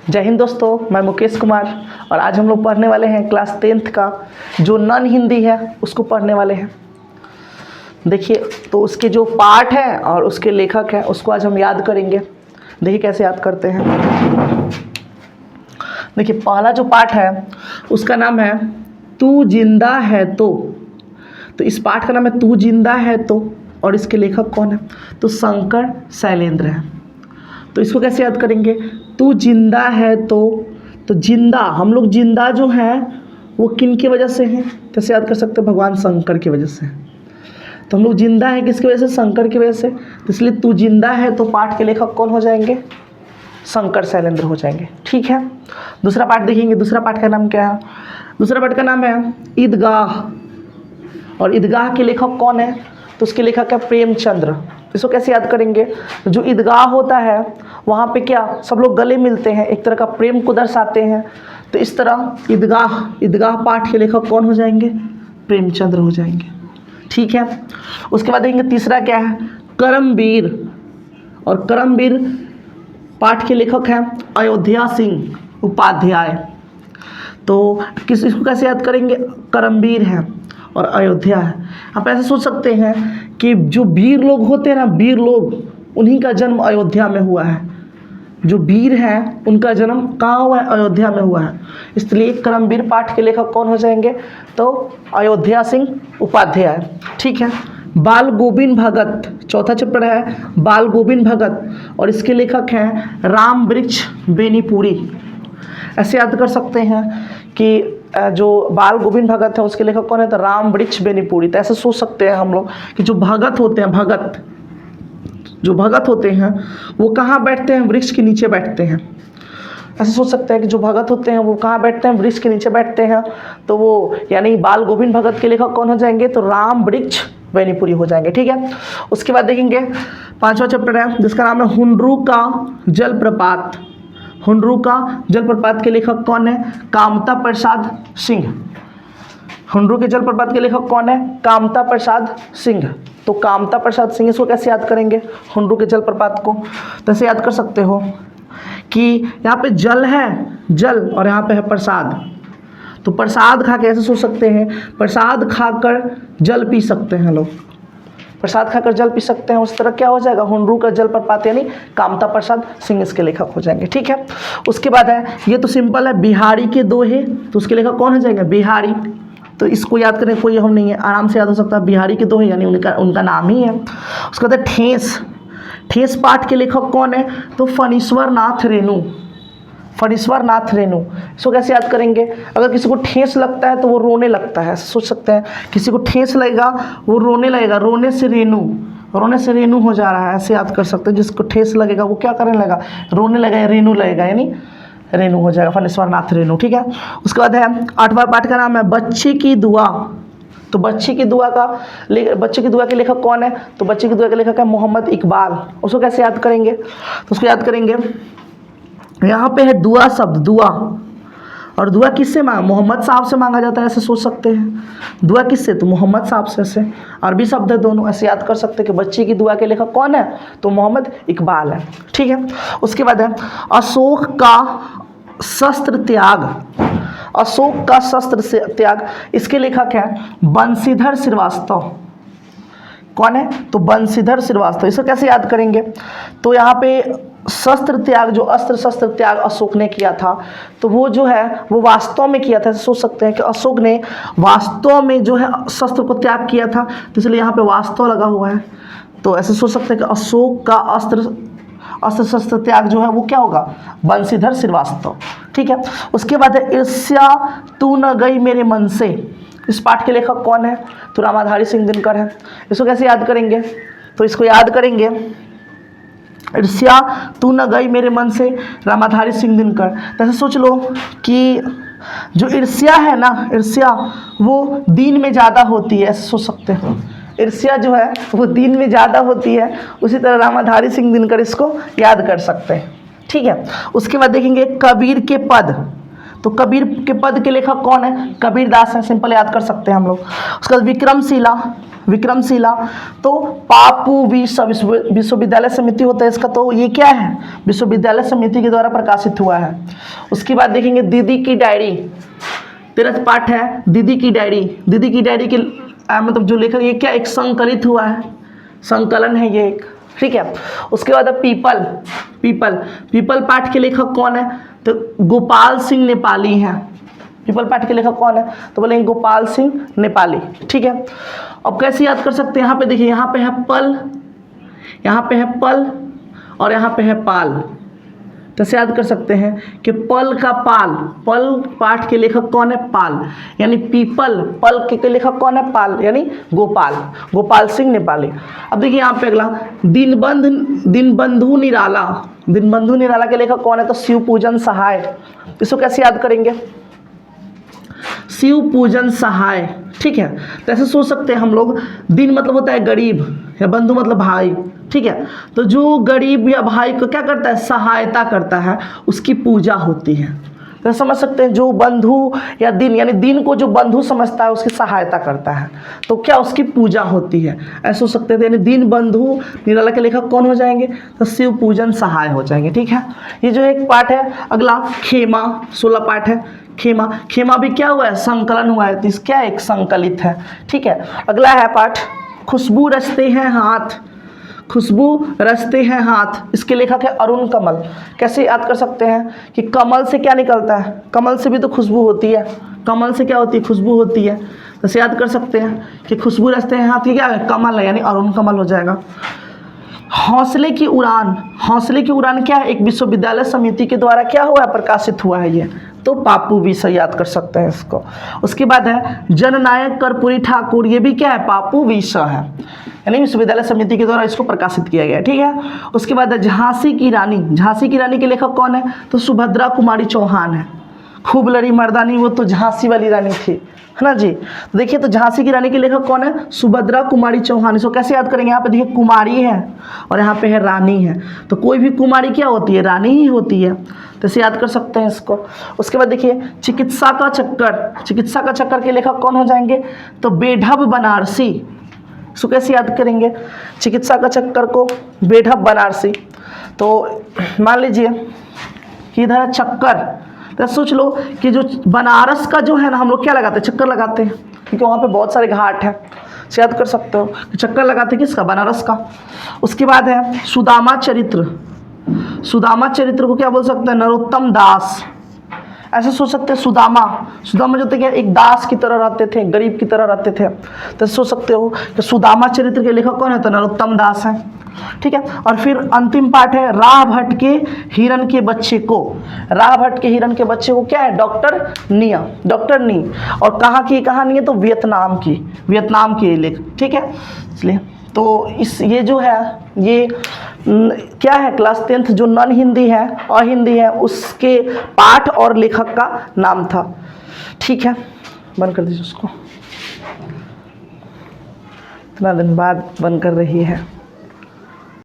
जय हिंद दोस्तों, मैं मुकेश कुमार और आज हम लोग पढ़ने वाले हैं क्लास 10th का जो नॉन हिंदी है उसको पढ़ने वाले हैं। देखिए, तो उसके जो पाठ है और उसके लेखक है उसको आज हम याद करेंगे। देखिए कैसे याद करते हैं। देखिए, पहला जो पाठ है उसका नाम है तू जिंदा है तो इस पाठ का नाम है तू जिंदा है तो, और इसके लेखक कौन है? तो शंकर शैलेंद्र है। तो इसको कैसे याद करेंगे? तू जिंदा है तो जिंदा, हम लोग जिंदा जो हैं वो किन की वजह से हैं? कैसे याद कर सकते हैं? भगवान शंकर की वजह से। तो हम लोग जिंदा हैं किसकी वजह से? शंकर की वजह से। तो इसलिए तू जिंदा है तो पाठ के लेखक कौन हो जाएंगे? शंकर शैलेंद्र हो जाएंगे। ठीक है, दूसरा पाठ देखेंगे। दूसरा पाठ का नाम क्या है? दूसरा पाठ का नाम है ईदगाह, और ईदगाह के लेखक कौन है? तो उसके लेखक है प्रेमचंद्र। इसको कैसे याद करेंगे? जो ईदगाह होता है वहाँ पे क्या सब लोग गले मिलते हैं, एक तरह का प्रेम को दर्शाते हैं। तो इस तरह ईदगाह पाठ के लेखक कौन हो जाएंगे? प्रेमचंद्र हो जाएंगे। ठीक है, उसके बाद देखेंगे तीसरा क्या है? करमवीर, और करमवीर पाठ के लेखक हैं अयोध्या सिंह उपाध्याय। तो इसको कैसे याद करेंगे? करमवीर है और अयोध्या है। आप ऐसे सोच सकते हैं कि जो वीर लोग होते हैं ना, वीर लोग, उन्हीं का जन्म अयोध्या में हुआ है। जो वीर हैं उनका जन्म कहाँ हुआ है? अयोध्या में हुआ है। इसलिए करमवीर पाठ के लेखक कौन हो जाएंगे? तो अयोध्या सिंह उपाध्याय। ठीक है, बाल गोविंद भगत, चौथा चैप्टर है बाल गोविंद भगत, और इसके लेखक हैं राम वृक्ष बेनीपुरी। ऐसे याद कर सकते हैं कि जो बाल गोविंद भगत है उसके लेखक कौन है? तो राम वृक्ष बेनीपुरी। तो ऐसे सोच सकते हैं हम लोग कि जो भगत होते हैं, जो भगत होते हैं वो कहाँ बैठते हैं? वृक्ष के नीचे बैठते हैं। ऐसे सोच सकते हैं कि जो भगत होते हैं वो कहाँ बैठते हैं? वृक्ष के नीचे बैठते हैं। तो वो यानी बाल गोविंद भगत के लेखक कौन हो जाएंगे? तो राम वृक्ष बेनीपुरी हो जाएंगे। ठीक है, उसके बाद देखेंगे पांचवा चैप्टर है जिसका नाम है हुंड्रू का जलप्रपात। हुंड्रू का जलप्रपात के लेखक कौन है? कामता प्रसाद सिंह। हुंड्रू के जलप्रपात के लेखक कौन है? कामता प्रसाद सिंह। तो कामता प्रसाद सिंह, इसको कैसे याद करेंगे? हुंड्रू के जलप्रपात को तो ऐसे याद कर सकते हो कि यहाँ पे जल है, जल, और यहाँ पे है प्रसाद। तो प्रसाद खा के ऐसे सोच सकते हैं, प्रसाद खाकर जल पी सकते हैं लोग, प्रसाद खाकर जल पी सकते हैं। उस तरह क्या हो जाएगा? हुंड्रू का जलप्रपात यानी कामता प्रसाद सिंह इसके लेखक हो जाएंगे। ठीक है, उसके बाद है, ये तो सिंपल है, बिहारी के दोहे। तो उसके लेखक कौन हो जाएंगे? बिहारी। तो इसको याद करने कोई हम नहीं है, आराम से याद हो सकता है। बिहारी के दोहे यानी उनका नाम ही है। उसके बाद ठेस पाठ के लेखक कौन है? तो फणीश्वर नाथ रेणु। इसको कैसे याद करेंगे? अगर किसी को ठेस लगता है तो वो रोने लगता है। सोच सकते हैं किसी को ठेस लगेगा वो रोने लगेगा, रोने से रेणु हो जा रहा है, ऐसे याद कर सकते हैं। जिसको ठेस लगेगा वो क्या करने लगेगा? रोने लगेगा, रेणु लगेगा, यानी रेणु हो जाएगा, फणीश्वर नाथ रेणु। ठीक है, उसके बाद है आठवां पाठ का नाम है बच्चे की दुआ। तो बच्चे की दुआ के लेखक कौन है? तो बच्चे की दुआ के लेखक है मोहम्मद इकबाल। उसको कैसे याद करेंगे? तो उसको याद करेंगे, यहाँ पे है दुआ शब्द, दुआ, और दुआ किससे मांगा? मोहम्मद साहब से मांगा जाता है, ऐसे सोच सकते हैं। दुआ किससे? तो मोहम्मद साहब से। ऐसे अरबी शब्द है दोनों, ऐसे याद कर सकते हैं कि बच्चे की दुआ के लेखक कौन है? तो मोहम्मद इकबाल है। ठीक है, उसके बाद है अशोक का शस्त्र त्याग। इसके लेखक हैं बंशीधर श्रीवास्तव। कौन है? तो बंशीधर श्रीवास्तव। इसको कैसे याद करेंगे? तो यहाँ पे शस्त्र त्याग, जो अस्त्र शस्त्र त्याग अशोक ने किया था, तो वो जो है वो वास्तव में किया था। सोच सकते हैं कि अशोक ने वास्तव में जो है शस्त्र को त्याग किया था, तो इसलिए यहाँ पे वास्तव लगा हुआ है। तो ऐसे सोच सकते हैं कि अशोक का अस्त्र शस्त्र त्याग जो है वो क्या होगा? बंशीधर श्रीवास्तव। ठीक है, उसके बाद है ईर्ष्या तू न गई मेरे मन से। इस पाठ के लेखक कौन है? तो रामाधारी सिंह दिनकर है। इसको कैसे याद करेंगे? तो इसको याद करेंगे, ईर्ष्या तू न गई मेरे मन से, रामाधारी सिंह दिनकर। तो ऐसे सोच लो कि जो ईर्ष्या है ना, ईर्ष्या वो दिन में ज़्यादा होती है, ऐसे सोच सकते हैं। ईर्ष्या जो है वो दिन में ज़्यादा होती है, उसी तरह रामाधारी सिंह दिनकर इसको याद कर सकते हैं। ठीक है, उसके बाद देखेंगे कबीर के पद। तो कबीर के पद के लेखक कौन है? कबीरदास है, सिंपल याद कर सकते हैं हम लोग। उसके बाद विक्रमशिला तो पापू विश्वविद्यालय समिति होता है इसका, तो ये क्या है? विश्वविद्यालय समिति के द्वारा प्रकाशित हुआ है। उसके बाद देखेंगे दीदी की डायरी, 13 पाठ है दीदी की डायरी। दीदी की डायरी के मतलब जो लेखक, ये क्या एक संकलित हुआ है, संकलन है ये एक, ठीक है। उसके बाद पीपल पाठ के लेखक कौन है? तो गोपाल सिंह नेपाली हैं। पीपल पाठ के लेखक कौन है? तो बोलेंगे गोपाल सिंह नेपाली, ठीक है। अब कैसे याद कर सकते हैं? यहाँ पे देखिए, यहाँ पे है पल, यहाँ पे है पल और यहाँ पे है पाल। तो ऐसे याद कर सकते हैं कि पल का पाल, पल पाठ के लेखक कौन है? पाल, यानी पीपल पल के लेखक कौन है? पाल, यानी गोपाल सिंह नेपाली। अब देखिए यहाँ पे अगला दीनबंधु निराला के लेखक कौन है? तो शिवपूजन सहाय। इसको कैसे याद करेंगे? शिवपूजन सहाय, ठीक है। तो ऐसे सोच सकते हैं हम लोग, दिन मतलब होता है गरीब, या बंधु मतलब भाई, ठीक है। तो जो गरीब या भाई को क्या करता है? सहायता करता है, उसकी पूजा होती है। तो समझ सकते हैं, जो बंधु या दिन, यानी दिन को जो बंधु समझता है उसकी सहायता करता है, तो क्या उसकी पूजा होती है, ऐसे हो सकते थे। यानी दीन बंधु निराला के लेखक कौन हो जाएंगे? तो शिव पूजन सहाय हो जाएंगे, ठीक है। ये जो एक पाठ है। अगला खेमा, 16 पाठ है। खेमा भी क्या हुआ है? संकलन हुआ है, तो इस क्या एक संकलित है, ठीक है। अगला है पाठ खुशबू रचते हैं हाथ। इसके लेखक है अरुण कमल। कैसे याद कर सकते हैं कि कमल से क्या निकलता है? कमल से भी तो खुशबू होती है, कमल से क्या होती है? खुशबू होती है। तो याद कर सकते हैं कि खुशबू रचते हैं हाथ, ये क्या है? कमल है, यानी अरुण कमल हो जाएगा। हौसले की उड़ान क्या है? एक विश्वविद्यालय समिति के द्वारा क्या हुआ है? प्रकाशित हुआ है ये, तो पापू विषय याद कर सकते हैं इसको। उसके बाद है जननायक कर्पूरी ठाकुर, ये भी क्या है? पापू विषय है, यानी विश्वविद्यालय समिति के द्वारा इसको प्रकाशित किया गया, ठीक है। उसके बाद है झांसी की रानी के लेखक कौन है? तो सुभद्रा कुमारी चौहान है। खूब लड़ी मर्दानी, वो तो झांसी वाली रानी थी, है ना जी। तो देखिए, तो झांसी की रानी के लेखक कौन है? सुभद्रा कुमारी चौहान। इसको कैसे याद करेंगे? यहाँ पे देखिए कुमारी है और यहाँ पे है रानी है, तो कोई भी कुमारी क्या होती है? रानी ही होती है, तो इसे याद कर सकते हैं इसको। उसके बाद देखिए चिकित्सा का चक्कर के लेखक कौन हो जाएंगे? तो बेढब बनारसी। इसको कैसे याद करेंगे? चिकित्सा का चक्कर को बेढब बनारसी। तो मान लीजिए कि इधर है चक्कर, तो सोच लो कि जो बनारस का जो है ना, हम लोग क्या लगाते हैं? चक्कर लगाते हैं, क्योंकि वहाँ पे बहुत सारे घाट हैं। याद कर सकते हो कि चक्कर लगाते किसका? बनारस का। उसके बाद है सुदामा चरित्र को क्या बोल सकते हैं? नरोत्तम दास। ऐसे सोच सकते हैं सुदामा जो थे क्या? एक दास की तरह रहते थे, गरीब की तरह रहते थे, तो सोच सकते हो कि सुदामा चरित्र के लेखक कौन है? तो नरोत्तम दास है, ठीक है। और फिर अंतिम पाठ है राह भट्ट के हिरण के बच्चे को क्या है? डॉक्टर नी। और कहाँ की कहानी है? तो वियतनाम की लेख, ठीक है। इसलिए तो ये जो है, ये क्या है? क्लास 10th जो नॉन हिंदी है, अहिंदी है, उसके पाठ और लेखक का नाम था, ठीक है। बंद कर दीजिए उसको, इतना दिन बाद बंद कर रही है।